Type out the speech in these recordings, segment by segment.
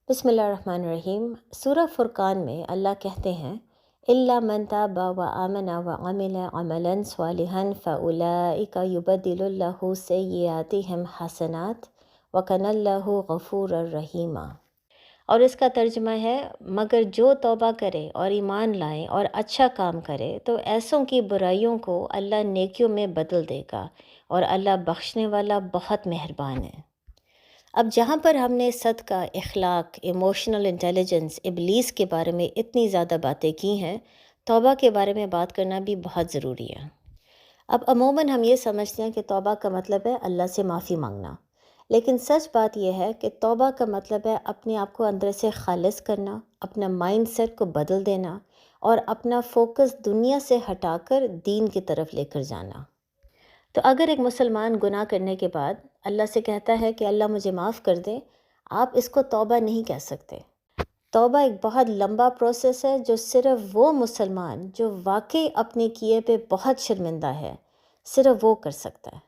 بسم اللہ الرحمن الرحیم۔ سورہ فرقان میں اللہ کہتے ہیں الا من تاب وآمن وعمل عملا صالحا فاولئک یبدل اللہ سیئاتہم حسنات وکان اللہ غفورا رحیما۔ اور اس کا ترجمہ ہے مگر جو توبہ کرے اور ایمان لائے اور اچھا کام کرے تو ایسوں کی برائیوں کو اللہ نیکیوں میں بدل دے گا، اور اللہ بخشنے والا بہت مہربان ہے۔ اب جہاں پر ہم نے صدقہ، اخلاق، ایموشنل انٹیلیجنس، ابلیس کے بارے میں اتنی زیادہ باتیں کی ہیں، توبہ کے بارے میں بات کرنا بھی بہت ضروری ہے۔ اب عموماً ہم یہ سمجھتے ہیں کہ توبہ کا مطلب ہے اللہ سے معافی مانگنا، لیکن سچ بات یہ ہے کہ توبہ کا مطلب ہے اپنے آپ کو اندر سے خالص کرنا، اپنا مائنڈ سیٹ کو بدل دینا اور اپنا فوکس دنیا سے ہٹا کر دین کی طرف لے کر جانا۔ تو اگر ایک مسلمان گناہ کرنے کے بعد اللہ سے کہتا ہے کہ اللہ مجھے معاف کر دے، آپ اس کو توبہ نہیں کہہ سکتے۔ توبہ ایک بہت لمبا پروسیس ہے جو صرف وہ مسلمان جو واقعی اپنے کیے پہ بہت شرمندہ ہے، صرف وہ کر سکتا ہے۔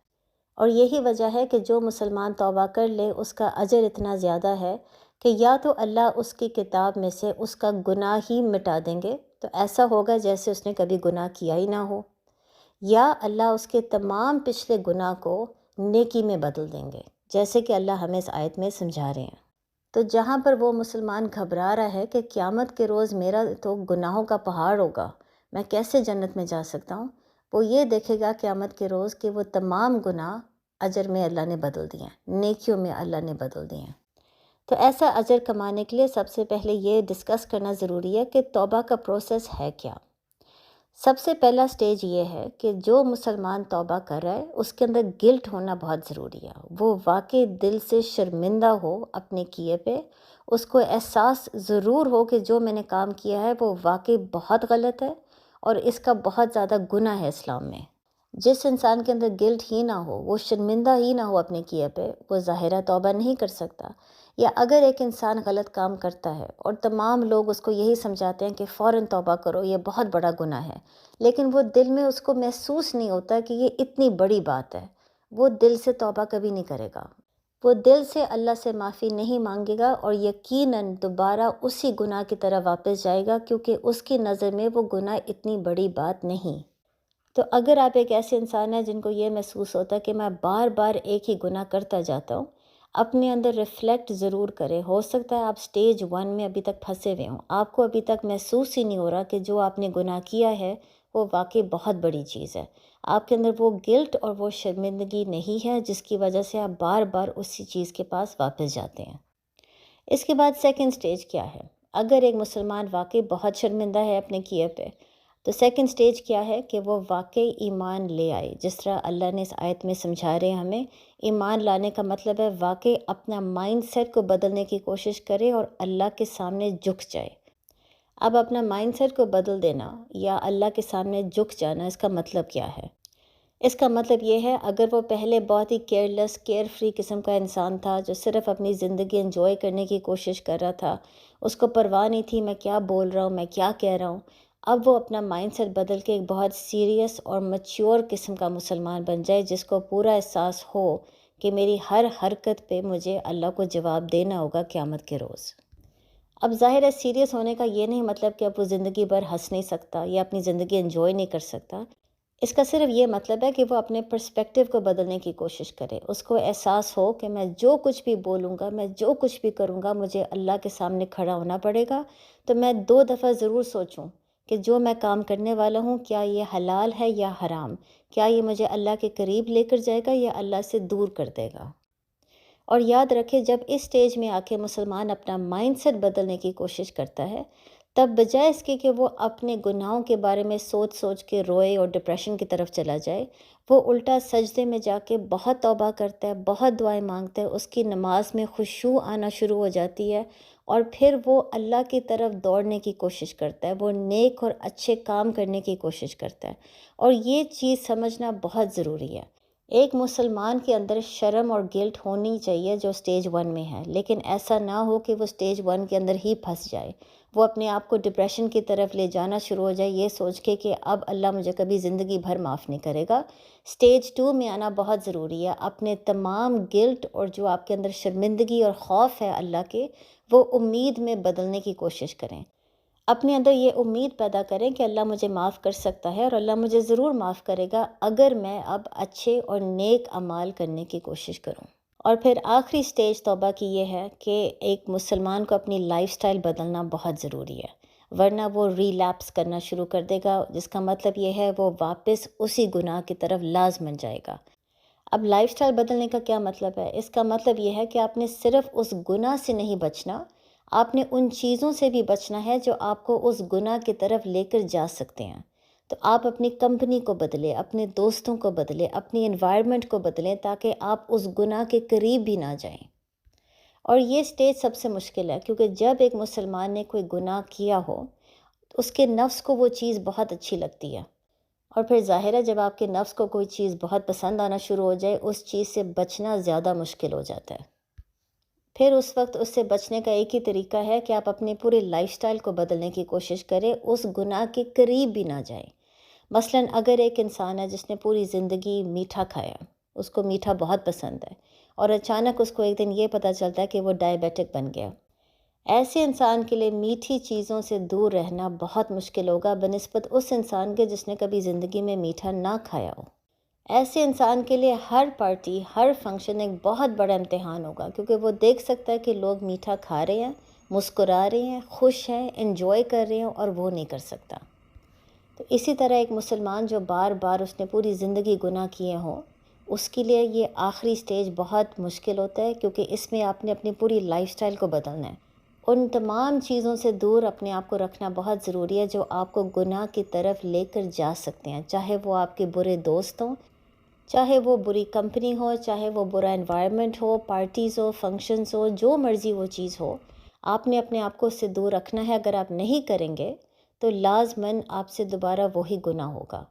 اور یہی وجہ ہے کہ جو مسلمان توبہ کر لے اس کا اجر اتنا زیادہ ہے کہ یا تو اللہ اس کی کتاب میں سے اس کا گناہ ہی مٹا دیں گے، تو ایسا ہوگا جیسے اس نے کبھی گناہ کیا ہی نہ ہو، یا اللہ اس کے تمام پچھلے گناہ کو نیکی میں بدل دیں گے، جیسے کہ اللہ ہمیں اس آیت میں سمجھا رہے ہیں۔ تو جہاں پر وہ مسلمان گھبرا رہا ہے کہ قیامت کے روز میرا تو گناہوں کا پہاڑ ہوگا، میں کیسے جنت میں جا سکتا ہوں، وہ یہ دیکھے گا قیامت کے روز کہ وہ تمام گناہ اجر میں اللہ نے بدل دیے ہیں، نیکیوں میں اللہ نے بدل دیے ہیں۔ تو ایسا اجر کمانے کے لیے سب سے پہلے یہ ڈسکس کرنا ضروری ہے کہ توبہ کا پروسیس ہے کیا۔ سب سے پہلا سٹیج یہ ہے کہ جو مسلمان توبہ کر رہا ہے اس کے اندر گلٹ ہونا بہت ضروری ہے، وہ واقعی دل سے شرمندہ ہو اپنے کیے پہ، اس کو احساس ضرور ہو کہ جو میں نے کام کیا ہے وہ واقعی بہت غلط ہے اور اس کا بہت زیادہ گناہ ہے اسلام میں۔ جس انسان کے اندر گلٹ ہی نہ ہو، وہ شرمندہ ہی نہ ہو اپنے کیے پہ، وہ ظاہرہ توبہ نہیں کر سکتا۔ یا اگر ایک انسان غلط کام کرتا ہے اور تمام لوگ اس کو یہی سمجھاتے ہیں کہ فوراً توبہ کرو، یہ بہت بڑا گناہ ہے، لیکن وہ دل میں اس کو محسوس نہیں ہوتا کہ یہ اتنی بڑی بات ہے، وہ دل سے توبہ کبھی نہیں کرے گا، وہ دل سے اللہ سے معافی نہیں مانگے گا اور یقیناً دوبارہ اسی گناہ کی طرح واپس جائے گا، کیونکہ اس کی نظر میں وہ گناہ اتنی بڑی بات نہیں۔ تو اگر آپ ایک ایسے انسان ہیں جن کو یہ محسوس ہوتا ہے کہ میں بار بار ایک ہی گناہ کرتا جاتا ہوں، اپنے اندر ریفلیکٹ ضرور کریں۔ ہو سکتا ہے آپ سٹیج 1 میں ابھی تک پھنسے ہوئے ہوں، آپ کو ابھی تک محسوس ہی نہیں ہو رہا کہ جو آپ نے گناہ کیا ہے وہ واقعی بہت بڑی چیز ہے، آپ کے اندر وہ گلٹ اور وہ شرمندگی نہیں ہے جس کی وجہ سے آپ بار بار اسی چیز کے پاس واپس جاتے ہیں۔ اس کے بعد سیکنڈ سٹیج کیا ہے؟ اگر ایک مسلمان واقعی بہت شرمندہ ہے اپنے کیے پہ، تو سیکنڈ سٹیج کیا ہے کہ وہ واقعی ایمان لے آئے، جس طرح اللہ نے اس آیت میں سمجھا رہے ہیں ہمیں۔ ایمان لانے کا مطلب ہے واقعی اپنا مائنڈ سیٹ کو بدلنے کی کوشش کرے اور اللہ کے سامنے جھک جائے۔ اب اپنا مائنڈ سیٹ کو بدل دینا یا اللہ کے سامنے جھک جانا، اس کا مطلب کیا ہے؟ اس کا مطلب یہ ہے اگر وہ پہلے بہت ہی کیئرلیس، کیئر فری قسم کا انسان تھا جو صرف اپنی زندگی انجوائے کرنے کی کوشش کر رہا تھا، اس کو پرواہ نہیں تھی میں کیا بول رہا ہوں، میں کیا کہہ رہا ہوں، اب وہ اپنا مائنڈ سیٹ بدل کے ایک بہت سیریس اور میچور قسم کا مسلمان بن جائے، جس کو پورا احساس ہو کہ میری ہر حرکت پہ مجھے اللہ کو جواب دینا ہوگا قیامت کے روز۔ اب ظاہر ہے سیریس ہونے کا یہ نہیں مطلب کہ اب وہ زندگی بھر ہنس نہیں سکتا یا اپنی زندگی انجوائے نہیں کر سکتا۔ اس کا صرف یہ مطلب ہے کہ وہ اپنے پرسپیکٹیو کو بدلنے کی کوشش کرے، اس کو احساس ہو کہ میں جو کچھ بھی بولوں گا، میں جو کچھ بھی کروں گا، مجھے اللہ کے سامنے کھڑا ہونا پڑے گا، تو میں 2 دفعہ ضرور سوچوں کہ جو میں کام کرنے والا ہوں کیا یہ حلال ہے یا حرام، کیا یہ مجھے اللہ کے قریب لے کر جائے گا یا اللہ سے دور کر دے گا۔ اور یاد رکھے جب اس سٹیج میں آ کے مسلمان اپنا مائنڈ سیٹ بدلنے کی کوشش کرتا ہے، تب بجائے اس کے کہ وہ اپنے گناہوں کے بارے میں سوچ سوچ کے روئے اور ڈپریشن کی طرف چلا جائے، وہ الٹا سجدے میں جا کے بہت توبہ کرتا ہے، بہت دعائیں مانگتا ہے، اس کی نماز میں خشوع آنا شروع ہو جاتی ہے، اور پھر وہ اللہ کی طرف دوڑنے کی کوشش کرتا ہے، وہ نیک اور اچھے کام کرنے کی کوشش کرتا ہے۔ اور یہ چیز سمجھنا بہت ضروری ہے۔ ایک مسلمان کے اندر شرم اور گلٹ ہونی چاہیے جو سٹیج 1 میں ہے، لیکن ایسا نہ ہو کہ وہ سٹیج 1 کے اندر ہی پھنس جائے، وہ اپنے آپ کو ڈپریشن کی طرف لے جانا شروع ہو جائے یہ سوچ کے کہ اب اللہ مجھے کبھی زندگی بھر معاف نہیں کرے گا۔ سٹیج 2 میں آنا بہت ضروری ہے۔ اپنے تمام گلٹ اور جو آپ کے اندر شرمندگی اور خوف ہے اللہ کے، وہ امید میں بدلنے کی کوشش کریں۔ اپنے اندر یہ امید پیدا کریں کہ اللہ مجھے معاف کر سکتا ہے اور اللہ مجھے ضرور معاف کرے گا اگر میں اب اچھے اور نیک اعمال کرنے کی کوشش کروں۔ اور پھر آخری سٹیج توبہ کی یہ ہے کہ ایک مسلمان کو اپنی لائف سٹائل بدلنا بہت ضروری ہے، ورنہ وہ ریلیپس کرنا شروع کر دے گا، جس کا مطلب یہ ہے وہ واپس اسی گناہ کی طرف لازمن جائے گا۔ اب لائف سٹائل بدلنے کا کیا مطلب ہے؟ اس کا مطلب یہ ہے کہ آپ نے صرف اس گناہ سے نہیں بچنا، آپ نے ان چیزوں سے بھی بچنا ہے جو آپ کو اس گناہ کی طرف لے کر جا سکتے ہیں۔ تو آپ اپنی کمپنی کو بدلیں، اپنے دوستوں کو بدلیں، اپنی انوائرمنٹ کو بدلیں تاکہ آپ اس گناہ کے قریب بھی نہ جائیں۔ اور یہ سٹیج سب سے مشکل ہے کیونکہ جب ایک مسلمان نے کوئی گناہ کیا ہو تو اس کے نفس کو وہ چیز بہت اچھی لگتی ہے، اور پھر ظاہر ہے جب آپ کے نفس کو کوئی چیز بہت پسند آنا شروع ہو جائے اس چیز سے بچنا زیادہ مشکل ہو جاتا ہے۔ پھر اس وقت اس سے بچنے کا ایک ہی طریقہ ہے کہ آپ اپنے پورے لائف سٹائل کو بدلنے کی کوشش کریں، اس گناہ کے قریب بھی نہ جائیں۔ مثلاً اگر ایک انسان ہے جس نے پوری زندگی میٹھا کھایا، اس کو میٹھا بہت پسند ہے، اور اچانک اس کو ایک دن یہ پتہ چلتا ہے کہ وہ ڈائبیٹک بن گیا، ایسے انسان کے لیے میٹھی چیزوں سے دور رہنا بہت مشکل ہوگا بنسبت اس انسان کے جس نے کبھی زندگی میں میٹھا نہ کھایا ہو۔ ایسے انسان کے لیے ہر پارٹی، ہر فنکشن ایک بہت بڑا امتحان ہوگا، کیونکہ وہ دیکھ سکتا ہے کہ لوگ میٹھا کھا رہے ہیں، مسکرا رہے ہیں، خوش ہیں، انجوائے کر رہے ہیں، اور وہ نہیں کر سکتا۔ تو اسی طرح ایک مسلمان جو بار بار اس نے پوری زندگی گناہ کیے ہوں، اس کے لیے یہ آخری سٹیج بہت مشکل ہوتا ہے، کیونکہ اس میں آپ نے اپنی پوری لائف سٹائل کو بدلنا ہے۔ ان تمام چیزوں سے دور اپنے آپ کو رکھنا بہت ضروری ہے جو آپ کو گناہ کی طرف لے کر جا سکتے ہیں، چاہے وہ آپ کے برے دوست ہوں، چاہے وہ بری کمپنی ہو، چاہے وہ برا انوائرمنٹ ہو، پارٹیز ہو، فنکشنز ہو، جو مرضی وہ چیز ہو، آپ نے اپنے آپ کو اس سے دور رکھنا ہے۔ اگر آپ نہیں کریں گے تو لازماً آپ سے دوبارہ وہی گناہ ہوگا۔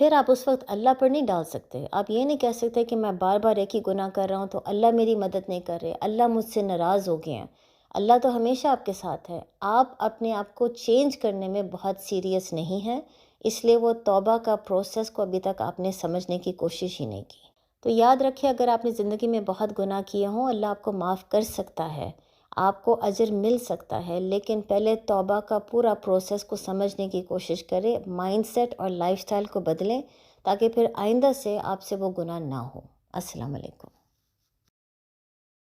پھر آپ اس وقت اللہ پر نہیں ڈال سکتے، آپ یہ نہیں کہہ سکتے کہ میں بار بار ایک ہی گناہ کر رہا ہوں تو اللہ میری مدد نہیں کر رہے، اللہ مجھ سے ناراض ہو گئے ہیں۔ اللہ تو ہمیشہ آپ کے ساتھ ہے۔ آپ اپنے آپ کو چینج کرنے میں بہت سیریس نہیں ہیں، اس لیے وہ توبہ کا پروسیس کو ابھی تک آپ نے سمجھنے کی کوشش ہی نہیں کی۔ تو یاد رکھیں، اگر آپ نے زندگی میں بہت گناہ کیے ہوں، اللہ آپ کو معاف کر سکتا ہے، آپ کو اجر مل سکتا ہے، لیکن پہلے توبہ کا پورا پروسیس کو سمجھنے کی کوشش کریں، مائنڈ سیٹ اور لائف سٹائل کو بدلیں تاکہ پھر آئندہ سے آپ سے وہ گناہ نہ ہو۔ السلام علیکم۔